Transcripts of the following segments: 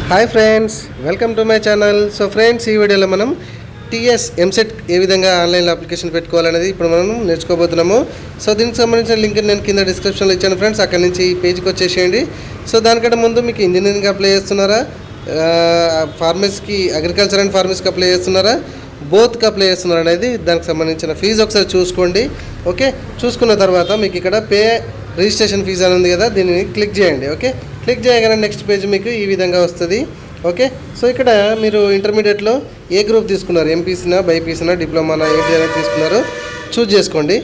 Hi friends, welcome to my channel. So friends, ఈ వీడియోలో మనం టీఎస్ ఎంసెట్ ఏ విధంగా ఆన్లైన్లో అప్లికేషన్ పెట్టుకోవాలనేది ఇప్పుడు మనం నేర్చుకోబోతున్నాము. సో దీనికి సంబంధించిన లింక్ నేను కింద డిస్క్రిప్షన్లో ఇచ్చాను ఫ్రెండ్స్. అక్కడి నుంచి ఈ పేజ్కి వచ్చేసేయండి. సో దానికంటే ముందు మీకు ఇంజనీరింగ్ అప్లై చేస్తున్నారా, ఫార్మసీకి, అగ్రికల్చర్ అండ్ ఫార్మసీకి అప్లై చేస్తున్నారా, బోత్కి అప్లై చేస్తున్నారు అనేది దానికి సంబంధించిన ఫీజు ఒకసారి చూసుకోండి. ఓకే, చూసుకున్న తర్వాత మీకు ఇక్కడ పే రిజిస్ట్రేషన్ ఫీజు అని ఉంది కదా, దీన్ని క్లిక్ చేయండి. ఓకే, క్లిక్ చేయగానే నెక్స్ట్ పేజ్ మీకు ఈ విధంగా వస్తుంది. ఓకే, సో ఇక్కడ మీరు ఇంటర్మీడియట్లో ఏ గ్రూప్ తీసుకున్నారు, ఎంపీసీనా, బైపీసీనా, డిప్లొమానా, ఏంటి అనేది తీసుకున్నారు చూజ్ చేసుకోండి.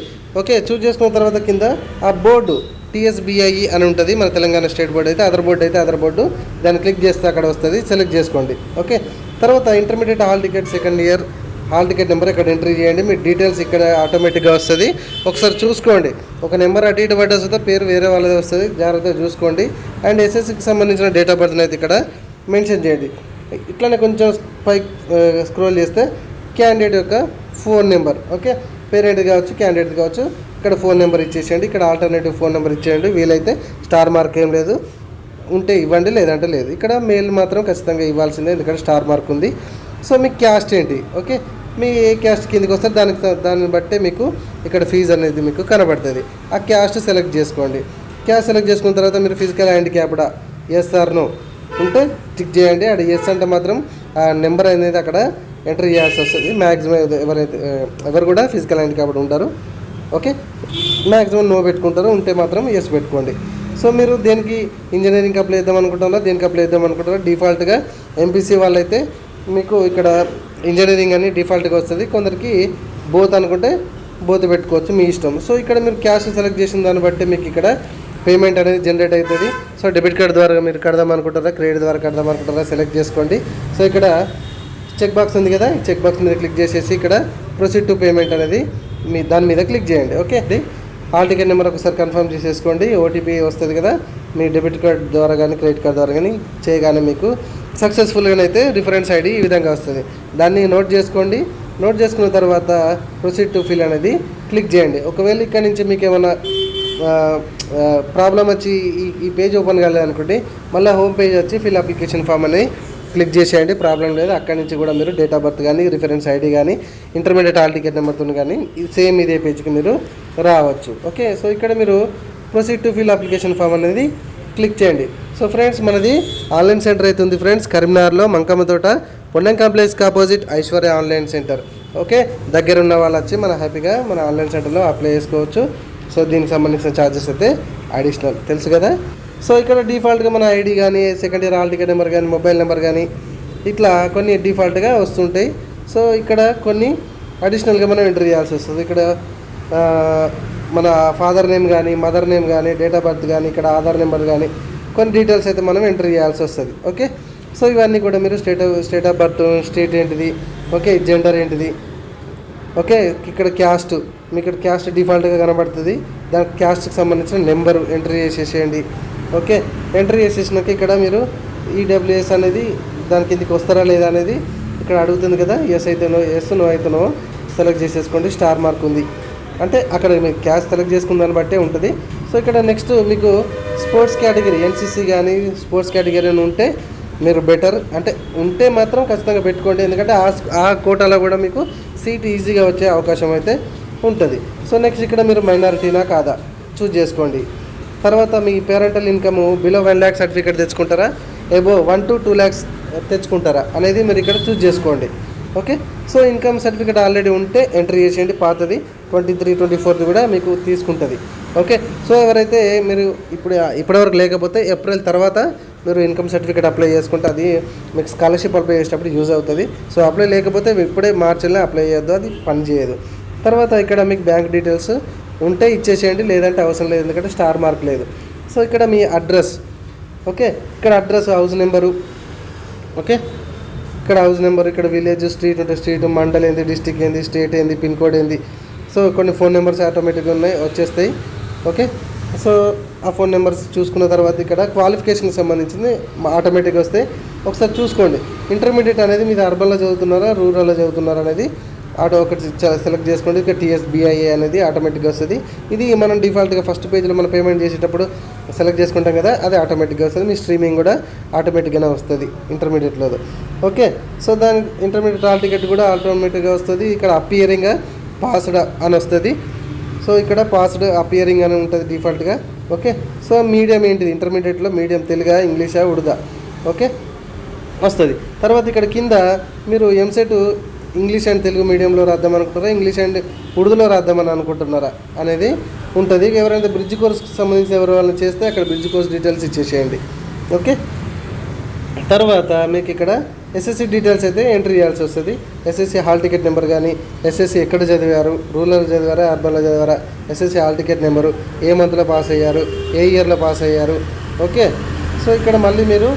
ఓకే, చూజ్ చేసుకున్న తర్వాత కింద ఆ బోర్డు టీఎస్బిఐఈ అని ఉంటుంది, మన తెలంగాణ స్టేట్ బోర్డు అయితే అదర్ బోర్డు దాన్ని క్లిక్ చేస్తే అక్కడ వస్తుంది, సెలెక్ట్ చేసుకోండి. ఓకే, తర్వాత intermediate hall ticket second year hall ticket number ఇక్కడ ఎంట్రీ చేయండి. మీ డీటెయిల్స్ ఇక్కడ ఆటోమేటిక్గా వస్తుంది. ఒకసారి చూసుకోండి, ఒక నెంబర్ అటు ఇటు పట్టి వస్తుందో పేరు వేరే వాళ్ళది వస్తుంది, జాగ్రత్తగా చూసుకోండి. అండ్ ఎస్ఎస్సికి సంబంధించిన డేట్ ఆఫ్ బర్త్ని అయితే ఇక్కడ మెన్షన్ చేయండి. ఇట్లానే కొంచెం పైకి స్క్రోల్ చేస్తే క్యాండిడేట్ యొక్క ఫోన్ నెంబర్, ఓకే, పేరెంట్ కావచ్చు, క్యాండిడేట్ కావచ్చు, ఇక్కడ ఫోన్ నెంబర్ ఇచ్చేసేయండి. ఇక్కడ ఆల్టర్నేటివ్ ఫోన్ నెంబర్ ఇచ్చేయండి. వీలైతే స్టార్ మార్క్ ఏం లేదు, ఉంటే ఇవ్వండి, లేదంటే లేదు. ఇక్కడ మెయిల్ మాత్రం ఖచ్చితంగా ఇవ్వాల్సిందే, ఎందుకంటే స్టార్ మార్క్ ఉంది. సో మీ క్యాస్ట్ ఏంటి, ఓకే, మీ ఏ క్యాస్ట్ కిందకి వస్తే దాన్ని బట్టే మీకు ఇక్కడ ఫీజు అనేది మీకు కనబడుతుంది. ఆ క్యాస్ట్ సెలెక్ట్ చేసుకోండి. క్యాస్ట్ సెలెక్ట్ చేసుకున్న తర్వాత మీరు ఫిజికల్ హ్యాండిక్యాప్డా ఎస్ ఆర్ నో ఉంటే టిక్ చేయండి. అక్కడ ఎస్ అంటే మాత్రం ఆ నెంబర్ అనేది అక్కడ ఎంటర్ చేయాల్సి వస్తుంది. మ్యాక్సిమం ఎవరు కూడా ఫిజికల్ హ్యాండిక్యాప్డ్ ఉంటారు. ఓకే, మ్యాక్సిమం నో పెట్టుకుంటారు, ఉంటే మాత్రం ఎస్ పెట్టుకోండి. సో మీరు దేనికి ఇంజనీరింగ్ అప్లై చేద్దాం అనుకుంటారా, దేనికి అప్లై చేద్దాం అనుకుంటారా, డిఫాల్ట్గా ఎంపీసీ వాళ్ళైతే మీకు ఇక్కడ ఇంజనీరింగ్ అని డిఫాల్ట్గా వస్తుంది. కొందరికి బోత్ అనుకుంటే బోత్ పెట్టుకోవచ్చు, మీ ఇష్టం. సో ఇక్కడ మీరు క్యాష్ సెలెక్ట్ చేసిన దాన్ని బట్టి మీకు ఇక్కడ పేమెంట్ అనేది జనరేట్ అవుతుంది. సో డెబిట్ కార్డ్ ద్వారా మీరు కడదాం అనుకుంటారా, క్రెడిట్ ద్వారా కడదాం అనుకుంటారా, సెలెక్ట్ చేసుకోండి. సో ఇక్కడ చెక్ బాక్స్ ఉంది కదా, ఈ చెక్ బాక్స్ మీద క్లిక్ చేసేసి ఇక్కడ ప్రొసీడ్ టు పేమెంట్ అనేది దాని మీద క్లిక్ చేయండి. ఓకే, హాల్ టికెట్ నెంబర్ ఒకసారి కన్ఫర్మ్ చేసేసుకోండి. ఓటీపీ వస్తుంది కదా, మీ డెబిట్ కార్డ్ ద్వారా కానీ క్రెడిట్ కార్డ్ ద్వారా కానీ చేయగానే మీకు సక్సెస్ఫుల్గానైతే రిఫరెన్స్ ఐడి ఈ విధంగా వస్తుంది. దాన్ని నోట్ చేసుకోండి. నోట్ చేసుకున్న తర్వాత ప్రొసీడ్ టు ఫిల్ అనేది క్లిక్ చేయండి. ఒకవేళ ఇక్కడ నుంచి మీకు ఏమైనా ప్రాబ్లం వచ్చి ఈ పేజ్ ఓపెన్ కాలేదు అనుకోండి, మళ్ళీ హోమ్ పేజ్ వచ్చి ఫిల్ అప్లికేషన్ ఫామ్ అని క్లిక్ చేసేయండి. ప్రాబ్లం లేదు. అక్కడి నుంచి కూడా మీరు డేట్ ఆఫ్ బర్త్ కానీ, రిఫరెన్స్ ఐడి కానీ, ఇంటర్మీడియట్ హాల్ టికెట్ నెంబర్తో కానీ సేమ్ ఇదే పేజ్కి మీరు రావచ్చు. ఓకే, సో ఇక్కడ మీరు proceed to fill application form అనేది క్లిక్ చేయండి. సో ఫ్రెండ్స్, మనది ఆన్లైన్ సెంటర్ అయితే ఉంది ఫ్రెండ్స్, కరీంనగర్లో మంకమ్మ తోట పొన్నం కాంప్లెక్స్కి opposite Aishwarya online centre. Okay, దగ్గర ఉన్న వాళ్ళు వచ్చి మన హ్యాపీగా మన ఆన్లైన్ సెంటర్లో అప్లై చేసుకోవచ్చు. సో దీనికి సంబంధించిన ఛార్జెస్ అయితే అడిషనల్, తెలుసు కదా. సో ఇక్కడ డిఫాల్ట్గా మన ఐడి కానీ, second year hall ticket number కానీ, మొబైల్ నెంబర్ కానీ ఇట్లా కొన్ని డిఫాల్ట్గా వస్తుంటాయి. సో ఇక్కడ కొన్ని అడిషనల్గా మనం ఎంటర్ చేయాల్సి వస్తుంది. ఇక్కడ మన ఫాదర్ నేమ్ కానీ, మదర్ నేమ్ కానీ, డేట్ ఆఫ్ బర్త్ కానీ, ఇక్కడ ఆధార్ నెంబర్ కానీ కొన్ని డీటెయిల్స్ అయితే మనం ఎంటర్ చేయాల్సి వస్తుంది. ఓకే, సో ఇవన్నీ కూడా మీరు స్టేట్ ఆఫ్ బర్త్, స్టేట్ ఏంటిది, ఓకే, జెండర్ ఏంటిది, ఓకే, ఇక్కడ క్యాస్ట్, మీకు ఇక్కడ క్యాస్ట్ డిఫాల్ట్గా కనబడుతుంది. దానికి క్యాస్ట్కి సంబంధించిన నెంబరు ఎంటర్ చేసేసేయండి. ఓకే, ఎంటర్ చేసేసినాక ఇక్కడ మీరు ఈడబ్ల్యూఎస్ అనేది దాని కిందకి వస్తారా లేదా అనేది ఇక్కడ అడుగుతుంది కదా, ఎస్ అయితే నో, ఎస్ నో అయితే నో సెలెక్ట్ చేసేసుకోండి. స్టార్ మార్క్ ఉంది అంటే అక్కడ మీకు క్యాష్ సెలెక్ట్ చేసుకున్న దాన్ని బట్టే ఉంటుంది. సో ఇక్కడ నెక్స్ట్ మీకు స్పోర్ట్స్ కేటగిరీ, ఎన్సీసీ కానీ స్పోర్ట్స్ కేటగిరీ అని ఉంటే మీరు బెటర్, అంటే ఉంటే మాత్రం ఖచ్చితంగా పెట్టుకోండి, ఎందుకంటే ఆ కోటాలో కూడా మీకు సీట్ ఈజీగా వచ్చే అవకాశం అయితే ఉంటుంది. సో నెక్స్ట్ ఇక్కడ మీరు మైనారిటీనా కాదా చూజ్ చేసుకోండి. తర్వాత మీ parental income below 1 lakh certificate తెచ్చుకుంటారా, ఎబో 1 to 2 lakhs తెచ్చుకుంటారా అనేది మీరు ఇక్కడ చూజ్ చేసుకోండి. Okay, so income certificate already ఉంటే ఎంట్రీ చేసేయండి. పాతది 23, 24 కూడా మీకు తీసుకుంటుంది. ఓకే, సో ఎవరైతే మీరు ఇప్పటివరకు లేకపోతే ఏప్రిల్ తర్వాత మీరు ఇన్కమ్ సర్టిఫికేట్ అప్లై చేసుకుంటే అది మీకు స్కాలర్షిప్ అప్లై చేసేటప్పుడు యూజ్ అవుతుంది. సో అప్లై లేకపోతే ఇప్పుడే మార్చిలో అప్లై చేయొద్దు, అది పని చేయదు. తర్వాత ఇక్కడ మీకు బ్యాంక్ డీటెయిల్స్ ఉంటే ఇచ్చేసేయండి, లేదంటే అవసరం లేదు, ఎందుకంటే స్టార్ మార్క్ లేదు. సో ఇక్కడ మీ అడ్రస్, ఓకే, ఇక్కడ అడ్రస్, హౌస్ నెంబరు, ఓకే, ఇక్కడ హౌస్ నెంబర్, ఇక్కడ విలేజ్, స్ట్రీట్ ఉంటే స్ట్రీట్, మండల్ ఏంది, డిస్టిక్ ఏంది, స్టేట్ ఏంది, పిన్ కోడ్ ఏంది. సో కొన్ని ఫోన్ నెంబర్స్ ఆటోమేటిక్గా వచ్చేస్తాయి. ఓకే, సో ఆ ఫోన్ నెంబర్స్ చూసుకున్న తర్వాత ఇక్కడ క్వాలిఫికేషన్కి సంబంధించింది ఆటోమేటిక్గా వస్తే ఒకసారి చూసుకోండి. ఇంటర్మీడియట్ అనేది మీరు అర్బన్లో చదువుతున్నారా, రూరల్లో చదువుతున్నారా అనేది ఆటో ఒకటి సెలెక్ట్ చేసుకోండి. ఇక TSBIA అనేది ఆటోమేటిక్గా వస్తుంది. ఇది మనం డిఫాల్ట్గా ఫస్ట్ పేజ్లో మనం పేమెంట్ చేసేటప్పుడు సెలెక్ట్ చేసుకుంటాం కదా, అది ఆటోమేటిక్గా వస్తుంది. మీ స్ట్రీమింగ్ కూడా ఆటోమేటిక్గానే వస్తుంది ఇంటర్మీడియట్లో. ఓకే, సో దాని ఇంటర్మీడియట్ హాల్ టికెట్ కూడా ఆటోమేటిక్గా వస్తుంది. ఇక్కడ అపియరింగ్ పాస్డ్ అని వస్తుంది. సో ఇక్కడ పాస్డ్ అపియరింగ్ అని ఉంటుంది డిఫాల్ట్గా. ఓకే, సో మీడియం ఏంటిది ఇంటర్మీడియట్లో, మీడియం తెలుగా, ఇంగ్లీషా, ఉర్దూదా, ఓకే వస్తుంది. తర్వాత ఇక్కడ కింద మీరు ఎంసెట్ ఇంగ్లీష్ అండ్ తెలుగు మీడియంలో రాద్దాం అనుకుంటారా, ఇంగ్లీష్ అండ్ ఉర్దూలో రాద్దామని అనుకుంటున్నారా అనేది ఉంటుంది. ఎవరైనా బ్రిడ్జ్ కోర్స్కి సంబంధించి ఎవరు వాళ్ళని చేస్తే అక్కడ బ్రిడ్జ్ కోర్స్ డీటెయిల్స్ ఇచ్చేసేయండి. ఓకే, తర్వాత మీకు ఇక్కడ SSC డీటెయిల్స్ అయితే ఎంట్రీ చేయాల్సి వస్తుంది. SSC హాల్ టికెట్ నెంబర్ కానీ, SSC ఎక్కడ చదివారు, రూరల్ చదివారా, అర్బన్లో చదివారా, SSC హాల్ టికెట్ నెంబరు, ఏ మంత్లో పాస్ అయ్యారు, ఏ ఇయర్లో పాస్ అయ్యారు. ఓకే, సో ఇక్కడ మళ్ళీ మీరు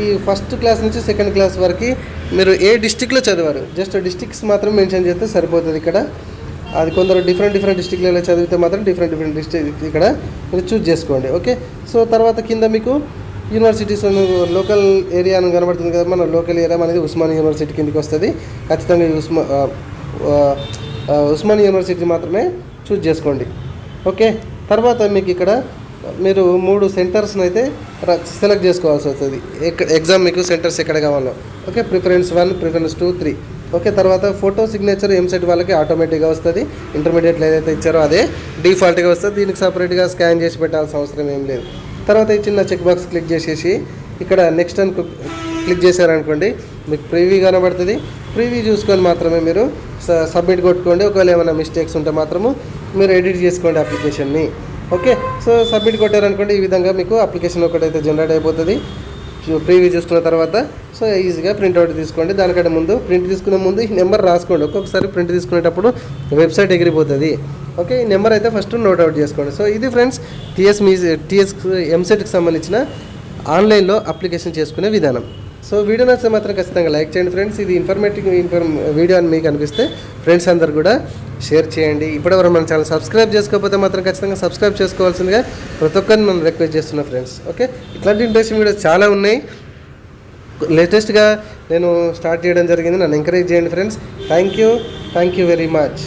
ఈ ఫస్ట్ క్లాస్ నుంచి సెకండ్ క్లాస్ వరకు మీరు ఏ డిస్టిక్లో చదివారు, జస్ట్ డిస్టిక్స్ మాత్రం మెన్షన్ చేస్తే సరిపోతుంది. ఇక్కడ అది కొందరు డిఫరెంట్ డిస్టిక్లలో చదివితే మాత్రం డిఫరెంట్ డిస్టిక్ ఇక్కడ మీరు చూజ్ చేసుకోండి. ఓకే, సో తర్వాత కింద మీకు యూనివర్సిటీస్ లోకల్ ఏరియా అని కనబడుతుంది కదా, మన లోకల్ ఏరియా అనేది ఉస్మానియా యూనివర్సిటీ కిందకి వస్తుంది. ఖచ్చితంగా ఉస్మానియా యూనివర్సిటీ మాత్రమే చూజ్ చేసుకోండి. ఓకే, తర్వాత మీకు ఇక్కడ మీరు 3 సెంటర్స్ని అయితే సెలెక్ట్ చేసుకోవాల్సి వస్తుంది. ఎగ్జామ్ మీకు సెంటర్స్ ఎక్కడ కావాలో. Okay, preference 1, preference 2, 3. ఓకే, తర్వాత ఫోటో సిగ్నేచర్ ఎంసెట్ వాళ్ళకి ఆటోమేటిక్గా వస్తుంది. ఇంటర్మీడియట్లో ఏదైతే ఇచ్చారో అదే డిఫాల్ట్గా వస్తుంది. దీనికి సపరేట్గా స్కాన్ చేసి పెట్టాల్సిన అవసరం ఏం లేదు. తర్వాత ఈ చిన్న చెక్ బాక్స్ క్లిక్ చేసేసి ఇక్కడ నెక్స్ట్ అని క్లిక్ చేశారనుకోండి, మీకు ప్రీవ్యూ కనబడుతుంది. ప్రీవ్యూ చూసుకొని మాత్రమే మీరు సబ్మిట్ కొట్టుకోండి. ఒకవేళ ఏమైనా మిస్టేక్స్ ఉంటే మాత్రము మీరు ఎడిట్ చేసుకోండి అప్లికేషన్ని. ఓకే, సో సబ్మిట్ కొట్టారనుకోండి, ఈ విధంగా మీకు అప్లికేషన్ ఒకటైతే జనరేట్ అయిపోతుంది. ప్రీవ్యూ చూసుకున్న తర్వాత సో ఈజీగా ప్రింట్అవుట్ తీసుకోండి. దానికంటే ముందు ప్రింట్ తీసుకునే ముందు ఈ నెంబర్ రాసుకోండి. ఒక్కొక్కసారి ప్రింట్ తీసుకునేటప్పుడు వెబ్సైట్ ఎగిరిపోతుంది. ఓకే, ఈ నెంబర్ అయితే ఫస్ట్ నోట్అవుట్ చేసుకోండి. సో ఇది ఫ్రెండ్స్ టీఎస్ ఎంసెట్కి సంబంధించిన ఆన్లైన్లో అప్లికేషన్ చేసుకునే విధానం. సో వీడియో నచ్చితే మాత్రం ఖచ్చితంగా లైక్ చేయండి ఫ్రెండ్స్. ఇది ఇన్ఫర్మేటివ్ వీడియో అని మీకు అనిపిస్తే ఫ్రెండ్స్ అందరు కూడా షేర్ చేయండి. ఇప్పటివరకు మన ఛానల్ సబ్స్క్రైబ్ చేసుకోకపోతే మాత్రం ఖచ్చితంగా సబ్స్క్రైబ్ చేసుకోవాల్సిందిగా ప్రతి ఒక్కరిని మనం రిక్వెస్ట్ చేస్తున్నా ఫ్రెండ్స్. ఓకే, ఇట్లాంటి ఇంట్రెస్టింగ్ వీడియోస్ చాలా ఉన్నాయి. లేటెస్ట్గా నేను స్టార్ట్ చేయడం జరిగింది. నన్ను ఎంకరేజ్ చేయండి friends. Thank you very much.